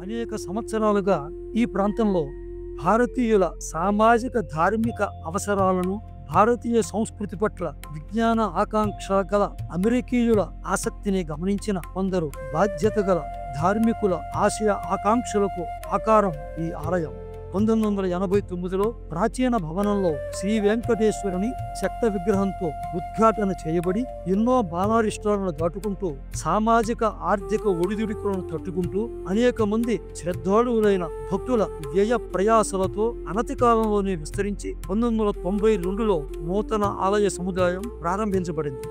అనేక సంవత్సరాలుగా ఈ ప్రాంతంలో భారతీయుల సామాజిక ధార్మిక అవసరాలను, భారతీయ సంస్కృతి పట్ల విజ్ఞాన ఆకాంక్ష గల అమెరికీయుల ఆసక్తిని గమనించిన కొందరు బాధ్యత గల ధార్మికుల ఆశయ ఆకాంక్షలకు ఆకారం ఈ ఆలయం. 1989లో ప్రాచీన భవనంలో శ్రీ వెంకటేశ్వరుని శక్త విగ్రహంతో ఉద్ఘాటన చేయబడి ఎన్నో బాలారిష్టాలను దాటుకుంటూ సామాజిక ఆర్థిక ఒడిదుడుకులను తట్టుకుంటూ అనేక మంది శ్రద్ధాళువులైన భక్తుల వ్యయ ప్రయాసలతో అనతి కాలంలోనే విస్తరించి 1992లో నూతన ఆలయ సముదాయం ప్రారంభించబడింది.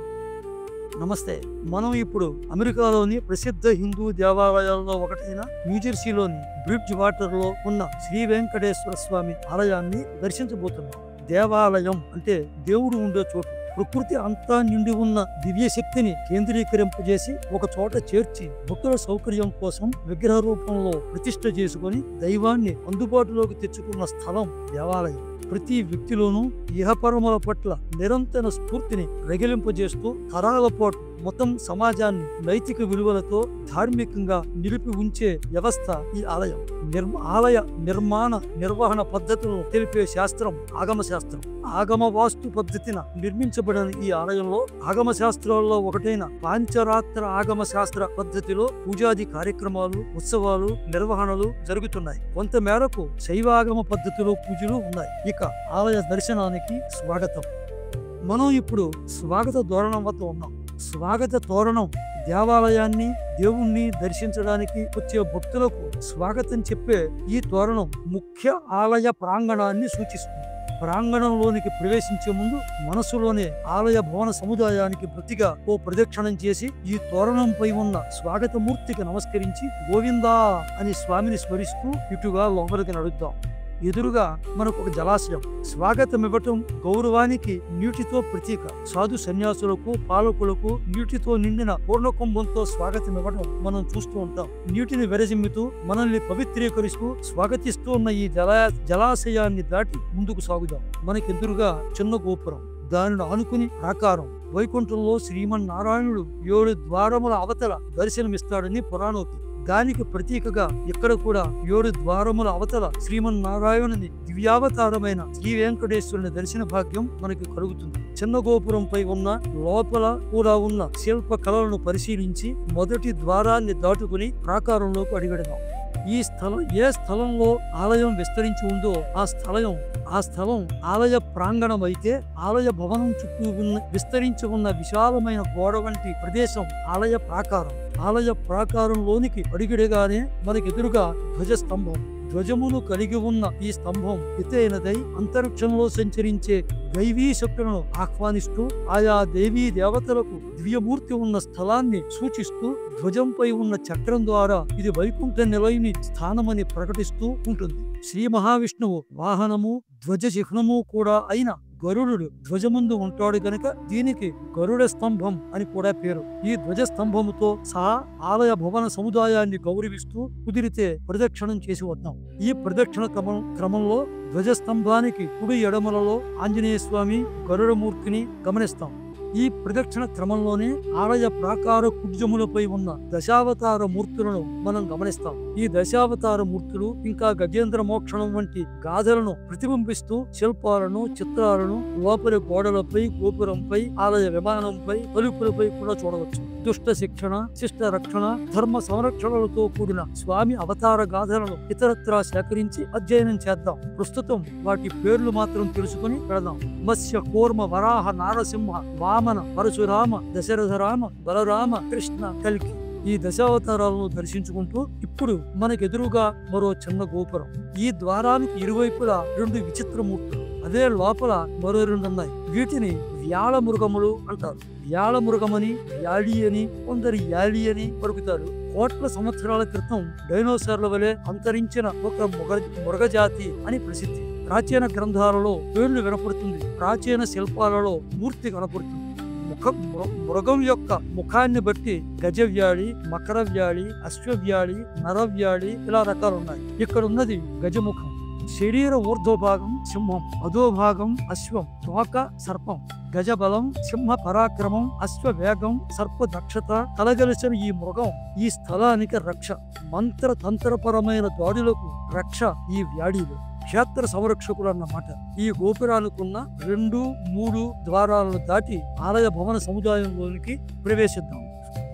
నమస్తే. మనం ఇప్పుడు అమెరికాలోని ప్రసిద్ధ హిందూ దేవాలయాల్లో ఒకటైన న్యూజెర్సీలోని బ్రిడ్జ్ వాటర్లో ఉన్న శ్రీ వెంకటేశ్వర స్వామి ఆలయాన్ని దర్శించబోతున్నాం. దేవాలయం అంటే దేవుడు ఉండే చోటు. ప్రకృతి అంతా నిండి ఉన్న దివ్య శక్తిని కేంద్రీకరింపజేసి ఒక చోట చేర్చి భక్తుల సౌకర్యం కోసం విగ్రహ రూపంలో ప్రతిష్ఠ చేసుకొని దైవాన్ని అందుబాటులోకి తెచ్చుకున్న స్థలం దేవాలయం. ప్రతి వ్యక్తిలోనూ ఇహపరముల పట్ల నిరంతర స్ఫూర్తిని రగిలింపజేస్తూ తరాల పాటు మొత్తం సమాజాన్ని నైతిక విలువలతో ధార్మికంగా నిలిపి ఉంచే వ్యవస్థ ఈ ఆలయం. ఆలయ నిర్మాణ నిర్వహణ పద్ధతులను తెలిపే శాస్త్రం ఆగమ శాస్త్రం. ఆగమ వాస్తు పద్ధతిన నిర్మించబడిన ఈ ఆలయంలో ఆగమ శాస్త్రాల్లో ఒకటైన పాంచరాత్ర ఆగమ శాస్త్ర పద్ధతిలో పూజాది కార్యక్రమాలు, ఉత్సవాలు, నిర్వహణలు జరుగుతున్నాయి. కొంతమేరకు శైవాగమ పద్ధతిలో పూజలు ఉన్నాయి. ఇక ఆలయ దర్శనానికి స్వాగతం. మనం ఇప్పుడు స్వాగత తోరణం వద్ద ఉన్నాం. స్వాగత తోరణం దేవాలయాన్ని, దేవుణ్ణి దర్శించడానికి వచ్చే భక్తులకు స్వాగతం చెప్పే ఈ తోరణం ముఖ్య ఆలయ ప్రాంగణాన్ని సూచిస్తుంది. ప్రాంగణంలోనికి ప్రవేశించే ముందు మనసులోనే ఆలయ భవన సముదాయానికి ప్రతిగా ఓ ప్రదక్షిణం చేసి ఈ తోరణంపై ఉన్న స్వాగతమూర్తికి నమస్కరించి గోవిందా అని స్వామిని స్మరిస్తూ ఇటుగా లోపలికి నడుద్దాం. ఎదురుగా మనకు ఒక జలాశయం. స్వాగతం ఇవ్వటం గౌరవానికి నీటితో ప్రతీక. సాధు సన్యాసులకు, పాలకులకు నీటితో నిండిన పూర్ణకుంభంతో స్వాగతం ఇవ్వడం మనం చూస్తూ ఉంటాం. నీటిని వెరజిమ్ముతూ మనల్ని పవిత్రీకరిస్తూ స్వాగతిస్తూ ఉన్న ఈ జలాశయాన్ని దాటి ముందుకు సాగుదాం. మనకెదురుగా చిన్న గోపురం, దానిని ఆనుకుని ప్రాకారం. వైకుంఠంలో శ్రీమన్నారాయణుడు 7 ద్వారముల అవతల దర్శనమిస్తాడని పురాణోక్తి. దానికి ప్రతీకగా ఇక్కడ కూడా 7 ద్వారముల అవతల శ్రీమన్నారాయణుని దివ్యావతారమైన శ్రీ వెంకటేశ్వరుని దర్శన భాగ్యం మనకి కలుగుతుంది. చిన్న గోపురంపై ఉన్న లోపల కూడా ఉన్న శిల్ప కళలను పరిశీలించి మొదటి ద్వారాన్ని దాటుకుని ప్రాకారంలోకి అడిగడదాం. ఈ స్థలం ఏ స్థలంలో ఆలయం విస్తరించి ఉందో ఆ స్థలం ఆలయ ప్రాంగణం అయితే, ఆలయ భవనం చుట్టూ విస్తరించి ఉన్న విశాలమైన గోడ వంటి ప్రదేశం ఆలయ ప్రాకారం. ఆలయ ప్రాకారంలోనికి అడుగుడగానే మనకెదురుగా ధ్వజస్తంభం. ధ్వజమును కలిగి ఉన్న ఈ స్తంభం ఎత్తైనదై అంతరిక్షంలో సంచరించే దైవీ శక్తులను ఆహ్వానిస్తూ ఆయా దేవీ దేవతలకు దివ్యమూర్తి ఉన్న స్థలాన్ని సూచిస్తూ ధ్వజంపై ఉన్న చక్రం ద్వారా ఇది వైకుంఠ నిలయని స్థానమని ప్రకటిస్తూ ఉంటుంది. శ్రీ మహావిష్ణువు వాహనము, ధ్వజ చిహ్నము కూడా అయిన గరుడు ధ్వజముందు ఉంటాడు గనుక దీనికి గరుడ స్తంభం అని కూడా పేరు. ఈ ధ్వజ స్తంభముతో సహా ఆలయ భవన సముదాయాన్ని గౌరవిస్తూ కుదిరితే ప్రదక్షిణం చేసి వద్దాం. ఈ ప్రదక్షిణ క్రమంలో ధ్వజస్తంభానికి కుడి ఎడమలలో ఆంజనేయ స్వామి, గరుడమూర్తిని గమనిస్తాం. ఈ ప్రదక్షిణ క్రమంలోనే ఆలయ ప్రాకార కుడ్జములపై ఉన్న దశావతార మూర్తులను మనం గమనిస్తాం. ఈ దశావతార మూర్తులు ఇంకా గజేంద్ర మోక్షణం వంటి గాథలను ప్రతిబింబిస్తూ శిల్పాలను, చిత్రాలను లోపలి గోడలపై, గోపురంపై, ఆలయ విమానంపై, తలుపులపై కూడా చూడవచ్చు. దుష్ట శిక్షణ, శిష్ట రక్షణ, ధర్మ సంరక్షణలతో కూడిన స్వామి అవతార గాథలను ఇతరత్రా సేకరించి అధ్యయనం చేద్దాం. ప్రస్తుతం వాటి పేర్లు మాత్రం తెలుసుకుని వెళదాం. మత్స్య, కూర్మ, వరాహ, నారసింహ, వామన, పరశురామ, దశరథరామ, బలరామ, కృష్ణ, కల్కి ఈ దశావతారాలను దర్శించుకుంటూ ఇప్పుడు మనకెదురుగా మరో చిన్న గోపురం. ఈ ద్వారానికి ఇరువైపులా 2 విచిత్రమూర్తులు, అదే లోపల మరో 2 ఉన్నాయి. వీటిని వ్యాళ మృగములు అంటారు. వ్యాళ మృగమని, యాళి అని, కొందరు యాళి అని పలుకుతారు. కోట్ల సంవత్సరాల క్రితం డైనోసార్ల వలె అంతరించిన ఒక మృగజాతి అని ప్రసిద్ధి. ప్రాచీన గ్రంథాలలో పేర్లు వినపడుతుంది, ప్రాచీన శిల్పాలలో మూర్తి కనపడుతుంది. మృగం యొక్క ముఖాన్ని బట్టి గజవ్యాళి, మకర వ్యాళి, అశ్వవ్యాళి, నరవ్యాళి ఇలా రకాలున్నాయి. ఇక్కడ ఉన్నది గజముఖం. శరీర ఊర్ధ్వభాగం సింహం, అధోభాగం అశ్వం, తోక సర్పం, గజబలం, సింహ పరాక్రమం, అశ్వవేగం, సర్ప దక్షత కలగలిసిన ఈ మృగం ఈ స్థలానికి రక్ష. మంత్ర తంత్రపరమైన దాడులకు రక్ష ఈ వ్యాధులు. క్షేత్ర సంరక్షకులు అన్నమాట. ఈ గోపురాలకున్న 2-3 ద్వారాలను దాటి ఆలయ భవన సముదాయంలోనికి ప్రవేశిద్దాం.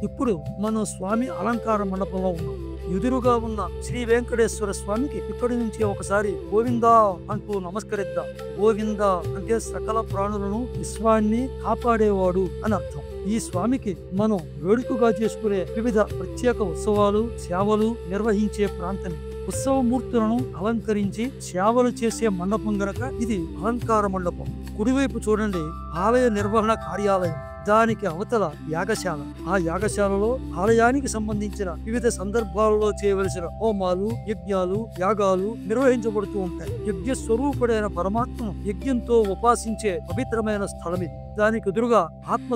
ఇప్పుడు మనం స్వామి అలంకార మండపంలో ఉన్నాం. ఎదురుగా ఉన్న శ్రీ వెంకటేశ్వర స్వామికి ఇక్కడి నుంచి ఒకసారి గోవిందా అంటూ నమస్కరిద్దాం. గోవిందా అంటే సకల ప్రాణులను విశ్వాన్ని కాపాడేవాడు అని అర్థం. ఈ స్వామికి మనం వేడుకగా చేసుకునే వివిధ ప్రత్యేక ఉత్సవాలు, సేవలు నిర్వహించే ప్రాంతం. ఉత్సవమూర్తులను అలంకరించి సేవలు చేసే మండపం గనక ఇది అలంకార మండపం. కుడివైపు చూడండి ఆలయ నిర్వహణ కార్యాలయం. దానికి అవతల యాగశాల. ఆ యాగశాలలో ఆలయానికి సంబంధించిన వివిధ సందర్భాలలో చేయవలసిన హోమాలు, యజ్ఞాలు, యాగాలు నిర్వహించబడుతూ ఉంటాయి. యజ్ఞ స్వరూపుడైన పరమాత్మను యజ్ఞంతో ఉపాసించే పవిత్రమైన స్థలం ఇది. దానికి ఎదురుగా ఆత్మ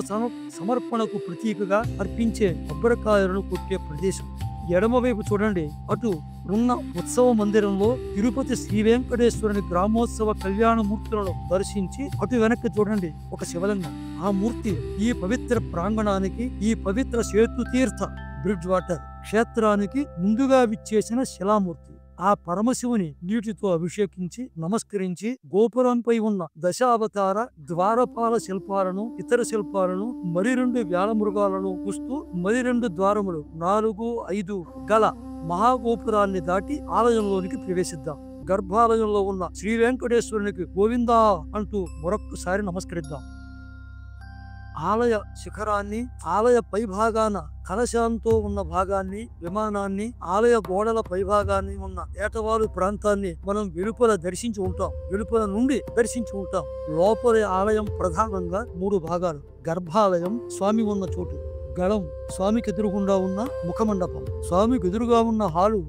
సమర్పణకు ప్రతీకగా అర్పించే కొబ్బరికాయలను కొట్టే ప్రదేశం. ఎడమవైపు చూడండి, అటు ఉన్న ఉత్సవ మందిరంలో తిరుపతి శ్రీ వెంకటేశ్వరుని గ్రామోత్సవ కళ్యాణ మూర్తులను దర్శించి అటు వెనక్కి చూడండి ఒక శివలింగం. ఆ మూర్తి ఈ పవిత్ర ప్రాంగణానికి, ఈ పవిత్ర సేతు తీర్థ బ్రిడ్జ్ వాటర్ క్షేత్రానికి ముందుగా విచ్చేసిన శిలామూర్తి. ఆ పరమశివుని నీటితో అభిషేకించి నమస్కరించి గోపురంపై ఉన్న దశావతార ద్వారపాల శిల్పాలను, ఇతర శిల్పాలను, మరి 2 వ్యాళమృగాలను చూస్తూ మరి 2 ద్వారములు 4-5 గల మహాగోపురాన్ని దాటి ఆలయంలోనికి ప్రవేశిద్దాం. గర్భాలయంలో ఉన్న శ్రీ వెంకటేశ్వరునికి గోవిందా అంటూ మరొక్కసారి నమస్కరిద్దాం. ఆలయ శిఖరాన్ని, ఆలయ పైభాగాన కలశాంతో ఉన్న భాగాన్ని, విమానాన్ని, ఆలయ గోడల పైభాగాన్ని ఉన్న ఏటవాలు ప్రాంతాన్ని మనం వెలుపల దర్శించి ఉంటాం. వెలుపల నుండి దర్శించి ఉంటాం. లోపలి ఆలయం ప్రధానంగా 3 భాగాలు. గర్భాలయం, స్వామి ఉన్న చోటు. గళం, స్వామికి ఎదురుగుండా ఉన్న ముఖమండపం. స్వామికి ఎదురుగా ఉన్న హాలు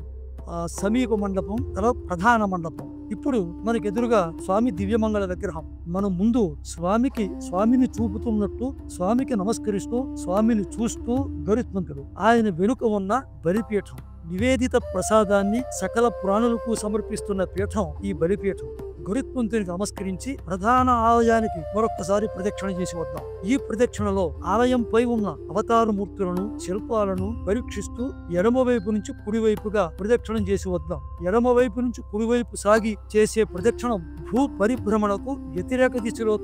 సమీప మండపం, తర్వాత ప్రధాన మండపం. ఇప్పుడు మనకు ఎదురుగా స్వామి దివ్యమంగళ విగ్రహం. మనం ముందు స్వామిని చూపుతున్నట్టు స్వామికి నమస్కరిస్తూ స్వామిని చూస్తూ గరుత్మంతుడు. ఆయన వెనుక ఉన్న బలిపీఠం. నివేదిత ప్రసాదాన్ని సకల ప్రాణులకు సమర్పిస్తున్న పీఠం ఈ బలిపీఠం. గరుత్మంతునికి నమస్కరించి ప్రధాన ఆలయానికి మరొక్కసారి ప్రదక్షిణ చేసి వద్దాం. ఈ ప్రదక్షిణలో ఆలయంపై ఉన్న అవతార మూర్తులను, శిల్పాలను పరీక్షిస్తూ ఎడమవైపు నుంచి కుడివైపుగా ప్రదక్షిణం చేసి వద్దాం. ఎడమవైపు నుంచి కుడివైపు సాగి చేసే ప్రదక్షిణం భూ పరిభ్రమణకు వ్యతిరేక దిశలో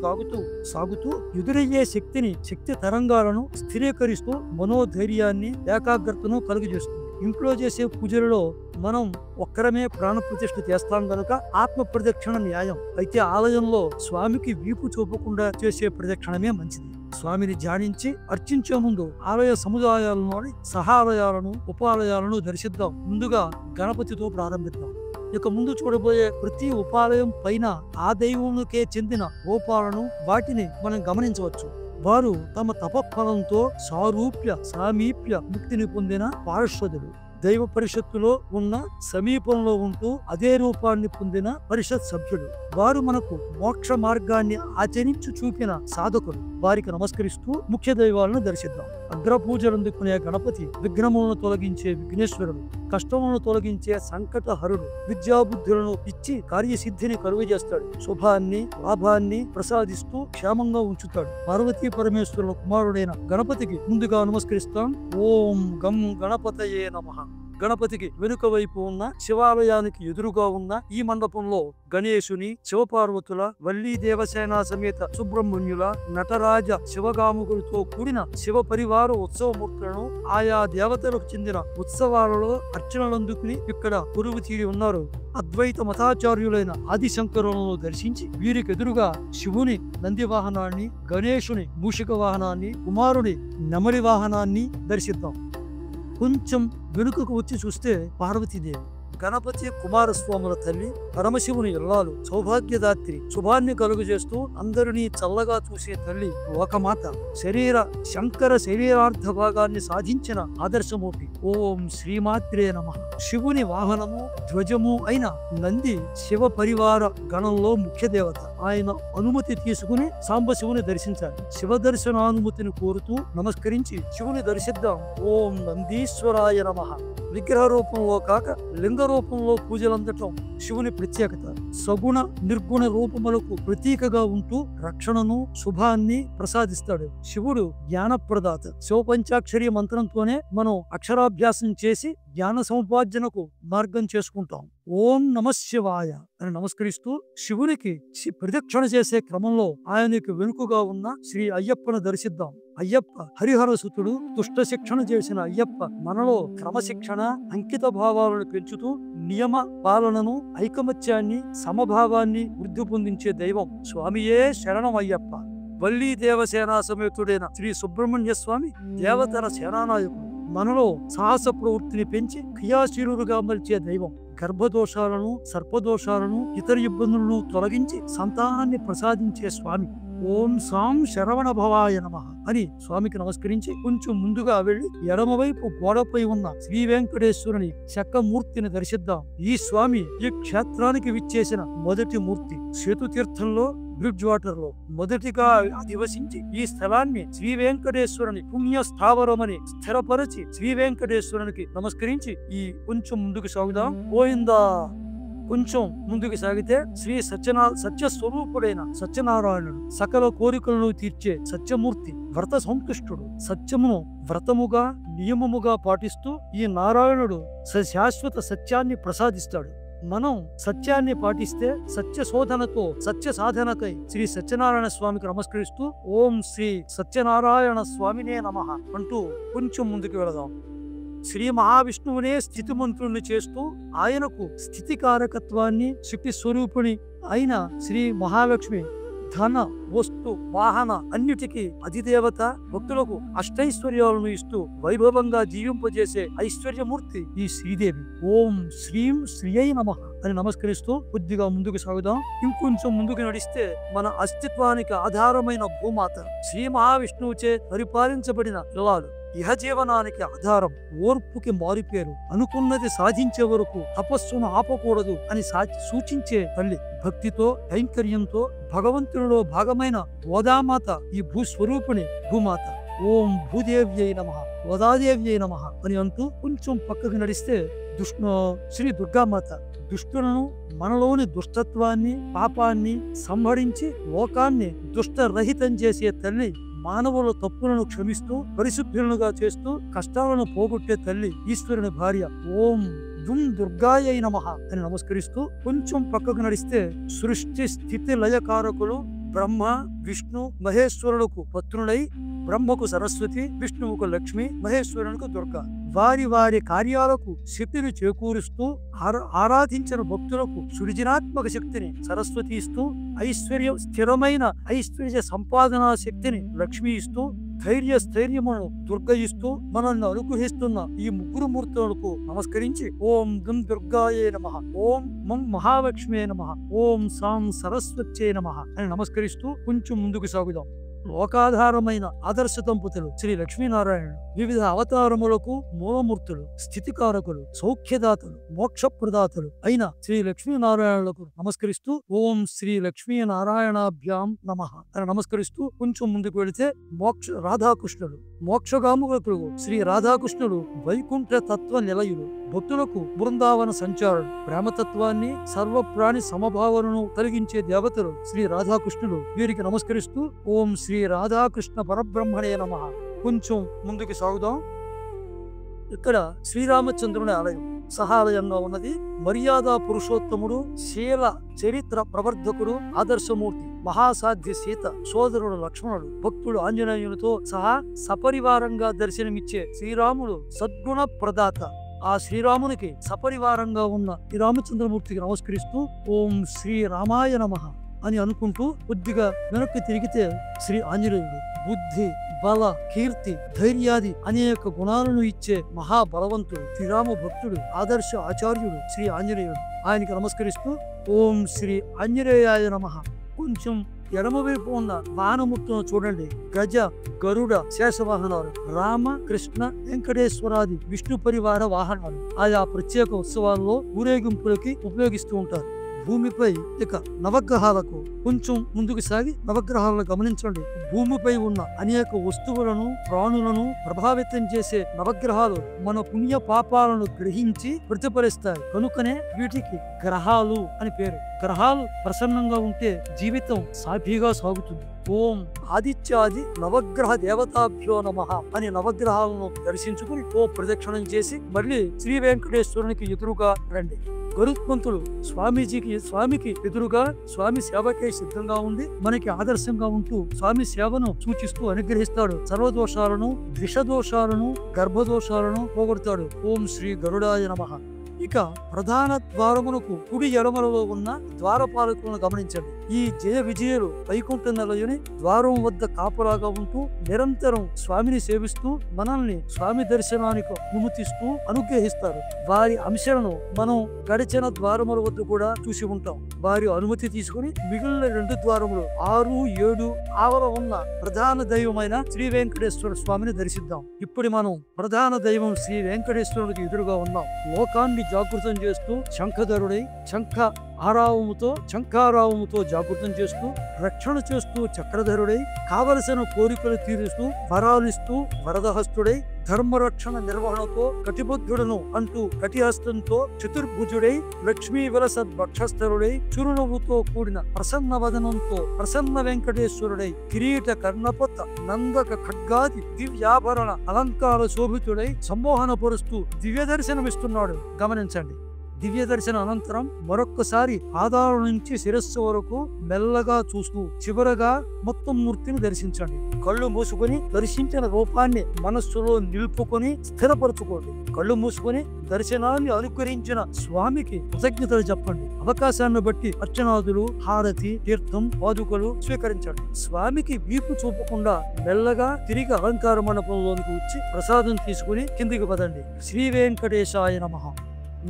సాగుతూ ఎదురయ్యే శక్తి తరంగాలను స్థిరీకరిస్తూ మనోధైర్యాన్ని, ఏకాగ్రతను కలుగజేస్తుంది. ఇంట్లో చేసే పూజలలో మనం ఒక్కరమే ప్రాణప్రతిష్ఠ చేస్తాం గనుక ఆత్మ ప్రదక్షిణ న్యాయం. అయితే ఆలయంలో స్వామికి వీపు చూపకుండా చేసే ప్రదక్షిణమే మంచిది. స్వామిని ధ్యానించి అర్చించే ముందు ఆలయ సముదాయాలలోని సహాలయాలను, ఉపాలయాలను దర్శిద్దాం. ముందుగా గణపతితో ప్రారంభిద్దాం. ఇక ముందు చూడబోయే ప్రతి ఉపాలయం పైన ఆ దైవంకే చెందిన రూపాలను, వాటిని మనం గమనించవచ్చు. వారు తమ తపఫలంతో సామీప్య ముక్తిని పొందిన పార్షదులు. దైవ పరిషత్తులో ఉన్న సమీపంలో ఉంటూ అదే రూపాన్ని పొందిన పరిషత్ సభ్యుడు. వారు మనకు మోక్ష మార్గాన్ని ఆచరించి చూపిన సాధకులు. వారికి నమస్కరిస్తూ ముఖ్య దైవాలను దర్శిద్దాం. అగ్రపూజలు అందుకునే గణపతి, విఘ్నములను తొలగించే విఘ్నేశ్వరుడు, కష్టములను తొలగించే సంకటహరుడు, విద్యాబుద్ధులను ఇచ్చి కార్యసిద్ధిని కలుగ చేస్తాడు. శుభాన్ని, లాభాన్ని ప్రసాదిస్తూ క్షేమంగా ఉంచుతాడు. పార్వతీ పరమేశ్వరుల కుమారుడైన గణపతికి ముందుగా నమస్కరిస్తాం. ఓం గం గణపతయే నమః. గణపతికి వెనుక వైపు ఉన్న శివాలయానికి ఎదురుగా ఉన్న ఈ మండపంలో గణేశుని, శివపార్వతుల, వల్లీ దేవసేన సమేత సుబ్రహ్మణ్యుల, నటరాజ శివగాముకులతో కూడిన శివ పరివార ఉత్సవమూర్తులను, ఆయా దేవతలకు చెందిన ఉత్సవాలలో అర్చనలందుకుని ఇక్కడ కొలువు తీరి ఉన్నారు. అద్వైత మతాచార్యులైన ఆదిశంకరులను దర్శించి వీరికి ఎదురుగా శివుని నంది వాహనాన్ని, గణేశుని మూషిక వాహనాన్ని, కుమారుని నెమలి వాహనాన్ని దర్శిద్దాం. కొంచెం వెనుకకు వచ్చి చూస్తే పార్వతీదేవి, గణపతి కుమారస్వాముల తల్లి, పరమశివుని ఇల్లాలు, సౌభాగ్యదాత్రి, శుభాన్ని కలుగజేస్తూ అందరినీ చల్లగా చూసే తల్లి లోకమాత, శంకర శరీరార్థ భాగాన్ని సాధించిన ఆదర్శమూర్తి. ఓం శ్రీమాత్రే నమః. శివుని వాహనము, ధ్వజము అయిన నంది శివ పరివార గణంలో ముఖ్య దేవత. ఆయన అనుమతి తీసుకుని సాంబశివుని దర్శించాలి. శివ దర్శనానుమతిని కోరుతూ నమస్కరించి శివుని దర్శిద్దాం. ఓం నందీశ్వరాయ నమః. విగ్రహ రూపంలో కాక లింగ రూపంలో పూజలు అందటం శివుని ప్రత్యేకత. సగుణ నిర్గుణ రూపములకు ప్రతీకగా ఉంటూ రక్షణను శుభాన్ని ప్రసాదిస్తాడు. శివుడు జ్ఞానప్రదాత. శివపంచాక్షరి మంత్రంతోనే మనం అక్షరాభ్యాసం చేసి జ్ఞాన సముపార్జనకు మార్గం చేసుకుంటాం. ఓం నమః శివాయ అని నమస్కరిస్తూ శివునికి ప్రదక్షిణ చేసే క్రమంలో ఆయనకు వెనుకగా ఉన్న శ్రీ అయ్యప్పను దర్శిద్దాం. అయ్యప్ప హరిహర సుతుడు. దుష్ట శిక్షణ చేసిన అయ్యప్ప మనలో క్రమశిక్షణ, అంకిత భావాలను పెంచుతూ నియమ పాలనను, ఐకమత్యాన్ని, సమభావాన్ని వృద్ధి పొందించే దైవం. స్వామియే శరణం అయ్యప్ప. వల్లీ దేవసేనా సమేతుడైన శ్రీ సుబ్రహ్మణ్య స్వామి దేవతల సేనానాయకుడు. మనలో సాహస ప్రవృత్తిని పెంచి క్రియాశీలుగా మలిచే దైవం. గర్భదోషాలను, సర్పదోషాలను, ఇతర ఇబ్బందులను తొలగించి సంతానాన్ని ప్రసాదించే స్వామి. ఓం సాం శరవణ భవాయ నమః అని స్వామికి నమస్కరించి కొంచెం ముందుగా వెళ్లి ఎడమవైపు గోడపై ఉన్న శ్రీ వెంకటేశ్వరుని చెక్కమూర్తిని దర్శిద్దాం. ఈ స్వామి ఈ క్షేత్రానికి విచ్చేసిన మొదటి మూర్తి. సేతుతీర్థంలో, బ్రిడ్జ్ వాటర్ లో మొదటిగా అధివసించి ఈ స్థలాన్ని శ్రీ వెంకటేశ్వరుని పుణ్య స్థావరమని స్థిరపరచి శ్రీ వెంకటేశ్వరునికి నమస్కరించి ఈ కొంచెం ముందుకు సాగుదాం. గోవిందా. కొంచెం ముందుకు సాగితే శ్రీ సత్యస్వరూపుడైన సత్యనారాయణుడు, సకల కోరికలను తీర్చే సత్యమూర్తి, వ్రత సంతుష్టుడు. సత్యమును వ్రతముగా, నియమముగా పాటిస్తూ ఈ నారాయణుడు శాశ్వత సత్యాన్ని ప్రసాదిస్తాడు. మనం సత్యాన్ని పాటిస్తే సత్య శోధనతో సత్య సాధనకై శ్రీ సత్యనారాయణ స్వామికి నమస్కరిస్తూ ఓం శ్రీ సత్యనారాయణ స్వామినే నమః అంటూ కొంచెం ముందుకు వెళదాం. శ్రీ మహావిష్ణువునే స్థితిమంతుడిని చేస్తూ ఆయనకు స్థితికారకత్వాన్ని, శక్తి స్వరూపిణి అయిన శ్రీ మహాలక్ష్మి ధన, వస్తు, వాహన అన్నిటికీ అధిదేవత. భక్తులకు అష్టైశ్వర్యాలను ఇస్తూ వైభవంగా జీవింపజేసే ఐశ్వర్యమూర్తి ఈ శ్రీదేవి. ఓం శ్రీం శ్రీయై నమః అని నమస్కరిస్తూ కొద్దిగా ముందుకు సాగుదాం. ఇంకొంచెం ముందుకు నడిస్తే మన అస్తిత్వానికి ఆధారమైన భూమాత, శ్రీ మహావిష్ణువుచే పరిపాలించబడిన జలాలు, ఇహజీవనానికి ఆధారం, ఓర్పుకి మారిపేరు, అనుకున్నది సాధించే వరకు తపస్సును ఆపకూడదు అని సూచించే తల్లి. భక్తితో, కైంకర్యంతో భగవంతునిలో భాగమైన గోదామాత ఈ భూస్వరూపిణి భూమాత. ఓం భూదేవ్యై నమః, గోదాదేవ్యై నమః అని అంటూ కొంచెం పక్కకు నడిస్తే శ్రీ దుర్గామాత. దుష్టులను, మనలోని దుష్టత్వాన్ని, పాపాన్ని సంహరించి లోకాన్ని దుష్టరహితం చేసే తల్లి. మానవుల తప్పులను క్షమిస్తూ పరిశుద్ధులుగా చేస్తూ కష్టాలను పోగొట్టే తల్లి, ఈశ్వరుని భార్య. ఓం దుం దుర్గాయై నమః అని నమస్కరిస్తూ కొంచెం పక్కకు నడిస్తే సృష్టి స్థితి లయకారకులు బ్రహ్మ, విష్ణు, మహేశ్వరులకు పత్నులై బ్రహ్మకు సరస్వతి, విష్ణువుకు లక్ష్మి, మహేశ్వరునికి దుర్గా. వారి వారి కార్యాలకు శక్తిని చేకూరుస్తూ ఆరాధించిన భక్తులకు సృజనాత్మక శక్తిని సరస్వతి ఇస్తూ, స్థిరమైన ఐశ్వర్య సంపాదనా శక్తిని లక్ష్మి ఇస్తూ, స్థైర్యమును దుర్గ ఇస్తూ మనల్ని అనుగ్రహిస్తున్న ఈ ముగ్గురు మూర్తులకు నమస్కరించి ఓం దుం దుర్గాయే నమః, ఓం మం మహాలక్ష్మే నమః, ఓం సాం సరస్వత్యై నమః అని నమస్కరిస్తూ కొంచెం ముందుకు సాగుదాం. లోకాధారమైన ఆదర్శ దంపతులు శ్రీ లక్ష్మీనారాయణుడు వివిధ అవతారములకు మూలమూర్తులు, స్థితికారకులు, సౌఖ్యదాతలు, మోక్షప్రదాతలు అయిన శ్రీ లక్ష్మీనారాయణులకు నమస్కరిస్తూ ఓం శ్రీ లక్ష్మీనారాయణాభ్యాం నమః అని నమస్కరిస్తూ కొంచెం ముందుకు వెళితే రాధాకృష్ణుడు, మోక్షగాములకు శ్రీ రాధాకృష్ణుడు వైకుంఠ తత్వ నిలయుడు, భక్తులకు బృందావన సంచారుడు, ప్రేమతత్వాన్ని, సర్వప్రాణి సమభావనను కలిగించే దేవతలు శ్రీ రాధాకృష్ణుడు. వీరికి నమస్కరిస్తూ ఓం శ్రీ రాధాకృష్ణ పరబ్రహ్మణే నమః. కొంచెం ముందుకు సాగుదాం. ఇక్కడ శ్రీరామచంద్రుని ఆలయం సహాలయంగా ఉన్నది. మర్యాద పురుషోత్తముడు, శీల చరిత్ర ప్రవర్ధకుడు, ఆదర్శమూర్తి, మహాసాధ్య సీత, సోదరుడు లక్ష్మణుడు, భక్తుడు ఆంజనేయునితో సహా సపరివారంగా దర్శనమిచ్చే శ్రీరాముడు సద్గుణ ప్రదాత. ఆ శ్రీరామునికి సపరివారంగా ఉన్న ఈ రామచంద్రమూర్తికి నమస్కరిస్తూ ఓం శ్రీ రామాయ నమః అని అనుకుంటూ కొద్దిగా వెనక్కి తిరిగితే శ్రీ ఆంజనేయుడు బుద్ధి, బల, కీర్తి, ధైర్యాది అనేక గుణాలను ఇచ్చే మహాబలవంతుడు, శ్రీరామ భక్తుడు, ఆదర్శ ఆచార్యుడు శ్రీ ఆంజనేయుడు. ఆయనకి నమస్కరిస్తూ ఓం శ్రీ ఆంజనేయాయ నమః. కొంచెం ఎడమవైపు ఉన్న వాహనముక్తులను చూడండి. గజ, గరుడ, శేషవాహనాలు, రామ, కృష్ణ, వెంకటేశ్వరాది విష్ణు పరివార వాహనాలు ఆయా ప్రత్యేక ఉత్సవాల్లో ఊరేగింపులకి ఉపయోగిస్తూ ఉంటారు. భూమిపై ఇక నవగ్రహాలకు కొంచెం ముందుకు సాగి నవగ్రహాలను గమనించండి. భూమిపై ఉన్న అనేక వస్తువులను ప్రాణులను ప్రభావితం చేసే నవగ్రహాలు మన పుణ్య పాపాలను గ్రహించి ప్రతిఫలిస్తాయి. కనుకనే వీటికి గ్రహాలు అని పేరు. గ్రహాలు ప్రసన్నంగా ఉంటే జీవితం సాఫీగా సాగుతుంది. ఓం ఆదిత్యాది నవగ్రహ దేవతాభ్యో నమః అని నవగ్రహాలను దర్శించుకుని ఓ ప్రదక్షిణం చేసి మళ్ళీ శ్రీ వెంకటేశ్వరునికి ఎదురుగా రండి. గరుత్మంతుడు స్వామికి ఎదురుగా స్వామి సేవకే సిద్ధంగా ఉండి మనకి ఆదర్శంగా ఉంటూ స్వామి సేవను సూచిస్తూ అనుగ్రహిస్తాడు. సర్వదోషాలను, విషదోషాలను, గర్భదోషాలను పోగొడతాడు. ఓం శ్రీ గరుడాయ నమః. ఇక ప్రధాన ద్వారమునకు కుడి ఎడమలలో ఉన్న ద్వారపాలకులను గమనించండి. ఈ జయ విజయులు వైకుంఠ నిలయుని ద్వారం వద్ద కాపురాగా ఉంటూ నిరంతరం స్వామిని సేవిస్తూ మనల్ని స్వామి దర్శనానికి అనుమతిస్తూ అనుగ్రహిస్తారు. వారి అంశాలను మనం గడిచిన ద్వారముల వద్ద కూడా చూసి ఉంటాం. వారి అనుమతి తీసుకుని మిగిలిన 2 ద్వారములు 6, 7 ఆవల ఉన్న ప్రధాన దైవమైన శ్రీ వెంకటేశ్వర స్వామిని దర్శిద్దాం. ఇప్పుడు మనం ప్రధాన దైవం శ్రీ వెంకటేశ్వరుడికి ఎదురుగా ఉన్నాం. లోకాన్ని జాగృతం చేస్తూ శంఖధరుడై శంఖారావముతో జాగృతం చేస్తూ రక్షణ చేస్తూ చక్రధరుడై కావలసిన కోరికలు తీరుస్తూ వరాలిస్తూ వరదహస్తుడై ధర్మరక్షణ నిర్వహణతో కటిబద్ధుడను అంటూ కటిహస్తంతో చతుర్భుజుడై లక్ష్మీ విలస భక్షస్థరుడై చురునవ్వుతో కూడిన ప్రసన్న వదనంతో ప్రసన్న వెంకటేశ్వరుడై కిరీట కర్ణపత నందక ఖడ్గాది దివ్యాభరణ అలంకార శోభితుడై సమ్మోహన పరుస్తూ దివ్య దర్శనమిస్తున్నాడు. గమనించండి. దివ్య దర్శన అనంతరం మరొక్కసారి పాదాల నుంచి శిరస్సు వరకు మెల్లగా చూస్తూ చివరగా మొత్తం మూర్తిని దర్శించండి. కళ్ళు మూసుకొని దర్శించిన రూపాన్ని మనస్సులో నిలుపుకొని స్థిరపరచుకోండి. కళ్ళు మూసుకొని దర్శనాన్ని అనుకరించిన స్వామికి కృతజ్ఞతలు చెప్పండి. అవకాశాన్ని బట్టి అర్చనాదులు, హారతి, తీర్థం, పాదుకలు స్వీకరించండి. స్వామికి వీపు చూపకుండా మెల్లగా తిరిగి అలంకార మండపంలోనికి వచ్చి ప్రసాదం తీసుకుని కిందికి పదండి. శ్రీ వెంకటేశాయ నమః.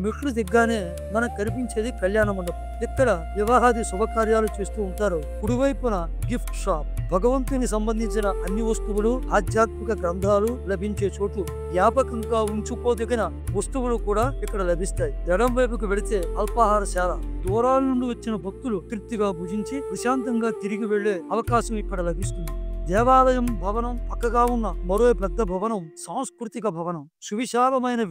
మెట్లు దిగ్గానే మనకు కనిపించేది కళ్యాణ మండపం. ఇక్కడ వివాహాది శుభకార్యాలు చేస్తూ ఉంటారు. కుడివైపున గిఫ్ట్ షాప్. భగవంతుని సంబంధించిన అన్ని వస్తువులు, ఆధ్యాత్మిక గ్రంథాలు లభించే చోటు. వ్యాపకంగా ఉంచుకోదగిన వస్తువులు కూడా ఇక్కడ లభిస్తాయి. ఎడం వైపుకు వెళితే అల్పాహారశాల. దూరాల నుండి వచ్చిన భక్తులు తృప్తిగా భుజించి ప్రశాంతంగా తిరిగి వెళ్లే అవకాశం ఇక్కడ లభిస్తుంది. దేవాలయం భవనం పక్కగా ఉన్న మరో పెద్ద భవనం సాంస్కృతిక భవనం. సువిశాలమైన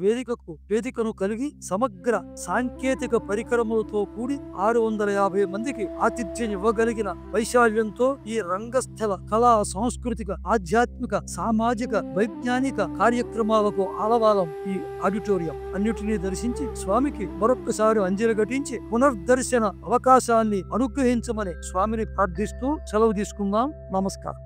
వేదికను కలిగి సమగ్ర సాంకేతిక పరికరములతో కూడి 650 మందికి ఆతిథ్యం ఇవ్వగలిగిన వైశాల్యంతో ఈ రంగస్థల కళా, సాంస్కృతిక, ఆధ్యాత్మిక, సామాజిక, వైజ్ఞానిక కార్యక్రమాలకు ఆలవాలం ఈ ఆడిటోరియం. అన్నిటినీ దర్శించి స్వామికి మరొక్కసారి అంజలి ఘటించి పునర్దర్శన అవకాశాన్ని అనుగ్రహించమని స్వామిని ప్రార్థిస్తూ సెలవు తీసుకుందాం. నమస్కారం.